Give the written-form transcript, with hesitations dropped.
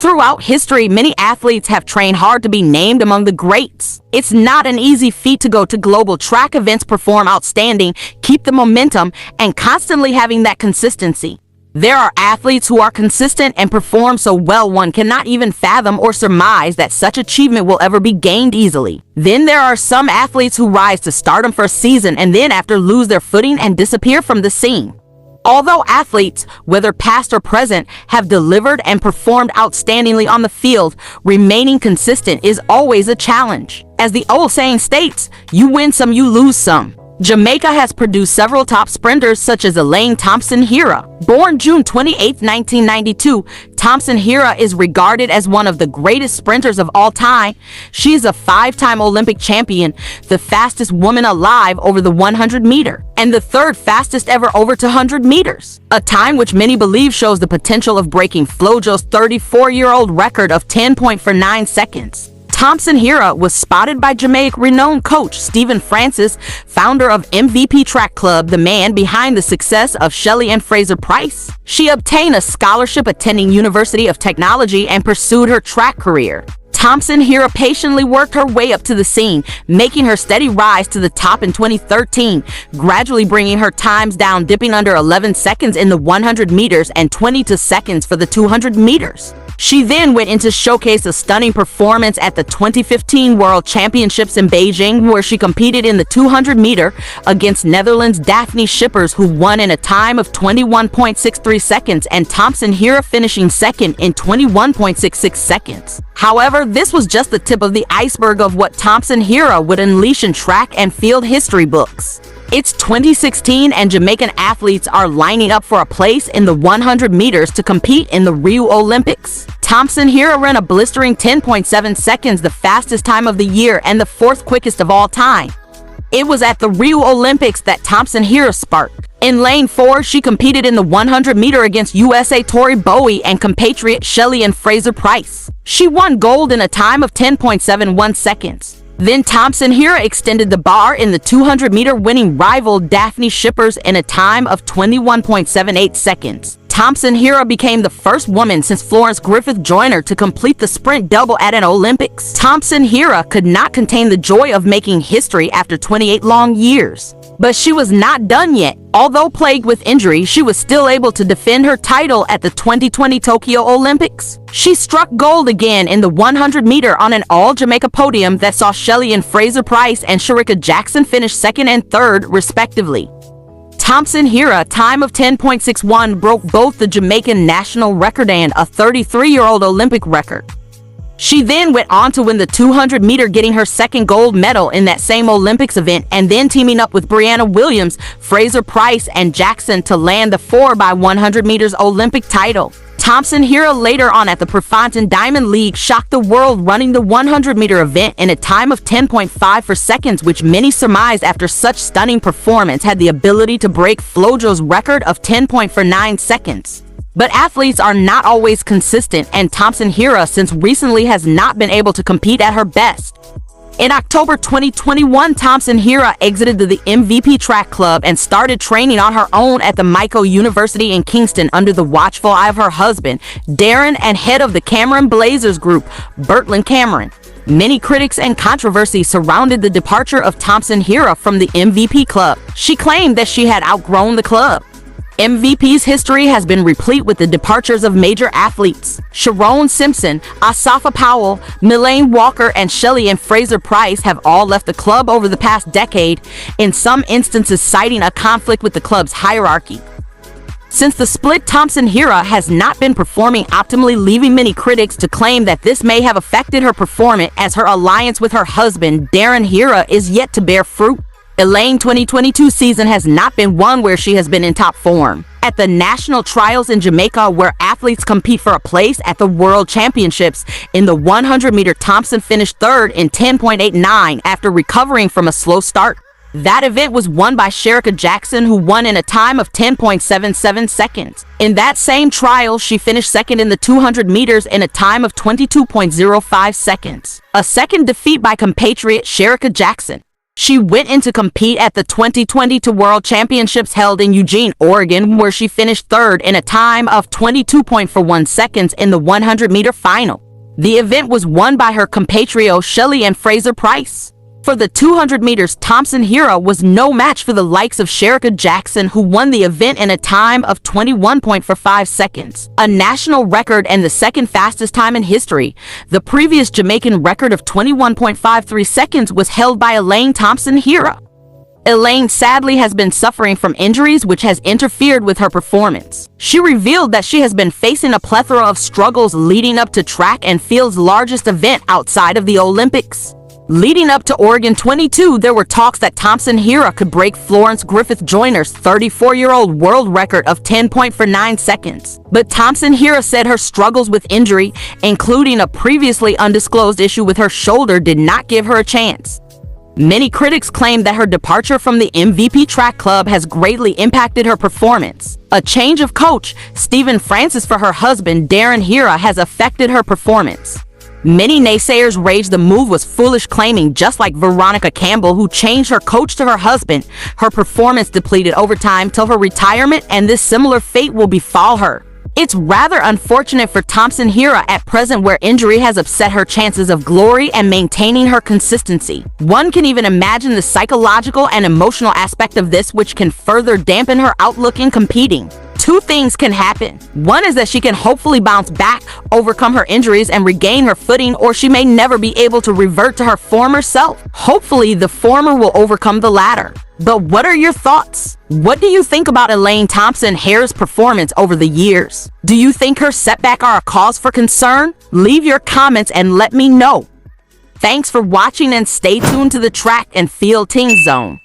Throughout history, many athletes have trained hard to be named among the greats. It's not an easy feat to go to global track events, perform outstanding, keep the momentum, and constantly having that consistency. There are athletes who are consistent and perform so well one cannot even fathom or surmise that such achievement will ever be gained easily. Then there are some athletes who rise to stardom for a season and then after lose their footing and disappear from the scene. Although athletes, whether past or present, have delivered and performed outstandingly on the field, remaining consistent is always a challenge. As the old saying states, you win some, you lose some. Jamaica has produced several top sprinters such as Elaine Thompson. Born June 28, 1992, Thompson is regarded as one of the greatest sprinters of all time. She is a 5-time Olympic champion, the fastest woman alive over the 100-meter, and the 3rd fastest ever over 200 meters, a time which many believe shows the potential of breaking Flojo's 34-year-old record of 10.49 seconds. Thompson was spotted by Jamaican renowned coach Stephen Francis, founder of MVP Track Club, the man behind the success of Shelley and Fraser Price. She obtained a scholarship attending University of Technology and pursued her track career. Thompson patiently worked her way up to the scene, making her steady rise to the top in 2013, gradually bringing her times down, dipping under 11 seconds in the 100 meters and 22 seconds for the 200 meters. She then went into showcase a stunning performance at the 2015 World Championships in Beijing, where she competed in the 200-meter against Netherlands' Daphne Schippers, who won in a time of 21.63 seconds, and Thompson finishing second in 21.66 seconds. However, this was just the tip of the iceberg of what Thompson would unleash in track and field history books. It's 2016 and Jamaican athletes are lining up for a place in the 100 meters to compete in the Rio Olympics. Thompson ran a blistering 10.7 seconds, the fastest time of the year and the 4th quickest of all time. It was at the Rio Olympics that Thompson sparked. In lane 4, she competed in the 100 meter against USA Tori Bowie and compatriot Shelley and Fraser Price. She won gold in a time of 10.71 seconds. Then Thompson extended the bar in the 200 meter, winning rival Daphne Schippers in a time of 21.78 seconds. Thompson became the first woman since Florence Griffith Joyner to complete the sprint double at an Olympics. Thompson could not contain the joy of making history after 28 long years. But she was not done yet. Although plagued with injury, she was still able to defend her title at the 2020 Tokyo Olympics. She struck gold again in the 100 meter on an all-Jamaica podium that saw Shelley and Fraser Price and Shericka Jackson finish 2nd and 3rd, respectively. Thompson time of 10.61 broke both the Jamaican national record and a 33-year-old Olympic record. She then went on to win the 200 meter, getting her 2nd gold medal in that same Olympics event, and then teaming up with Brianna Williams, Fraser Price, and Jackson to land the 4x100 meters Olympic title. Thompson later on at the Prefontaine Diamond League shocked the world, running the 100 meter event in a time of 10.54 seconds, which many surmised after such stunning performance had the ability to break Flojo's record of 10.49 seconds. But athletes are not always consistent, and Thompson since recently has not been able to compete at her best. In October 2021, Thompson exited the MVP Track Club and started training on her own at the Mico University in Kingston under the watchful eye of her husband, Darren, and head of the Cameron Blazers group, Bertlin Cameron. Many critics and controversy surrounded the departure of Thompson from the MVP club. She claimed that she had outgrown the club. MVP's history has been replete with the departures of major athletes. Sharon Simpson, Asafa Powell, Melaine Walker, and Shelley and Fraser Price have all left the club over the past decade, in some instances citing a conflict with the club's hierarchy. Since the split, Thompson has not been performing optimally, leaving many critics to claim that this may have affected her performance, as her alliance with her husband, Darren is yet to bear fruit. Elaine's 2022 season has not been one where she has been in top form. At the national trials in Jamaica, where athletes compete for a place at the World Championships, in the 100 meter, Thompson finished 3rd in 10.89 after recovering from a slow start. That event was won by Shericka Jackson, who won in a time of 10.77 seconds. In that same trial, she finished 2nd in the 200 meters in a time of 22.05 seconds. A second defeat by compatriot Shericka Jackson. She went in to compete at the 2022 World Championships held in Eugene, Oregon, where she finished third in a time of 22.41 seconds in the 100-meter final. The event was won by her compatriots Shelley and Fraser Price. For the 200 meters, Thompson-Herah was no match for the likes of Shericka Jackson, who won the event in a time of 21.45 seconds, a national record and the second fastest time in history. The previous Jamaican record of 21.53 seconds was held by Elaine Thompson-Herah. Elaine sadly has been suffering from injuries which has interfered with her performance. She revealed that she has been facing a plethora of struggles leading up to track and field's largest event outside of the Olympics. Leading up to Oregon 22, there were talks that Thompson-Herah could break Florence Griffith Joyner's 34-year-old world record of 10.49 seconds. But Thompson-Herah said her struggles with injury, including a previously undisclosed issue with her shoulder, did not give her a chance. Many critics claim that her departure from the MVP track club has greatly impacted her performance. A change of coach, Stephen Francis, for her husband, Darren Herah, has affected her performance. Many naysayers raged the move was foolish, claiming, just like Veronica Campbell, who changed her coach to her husband, her performance depleted over time till her retirement, and this similar fate will befall her. It's rather unfortunate for Thompson-Herah at present, where injury has upset her chances of glory and maintaining her consistency. One can even imagine the psychological and emotional aspect of this, which can further dampen her outlook in competing. Two things can happen. One is that she can hopefully bounce back, overcome her injuries, and regain her footing, or she may never be able to revert to her former self. Hopefully, the former will overcome the latter. But what are your thoughts? What do you think about Elaine Thompson-Herah's performance over the years? Do you think her setbacks are a cause for concern? Leave your comments and let me know. Thanks for watching, and stay tuned to the Track and Field Team Zone.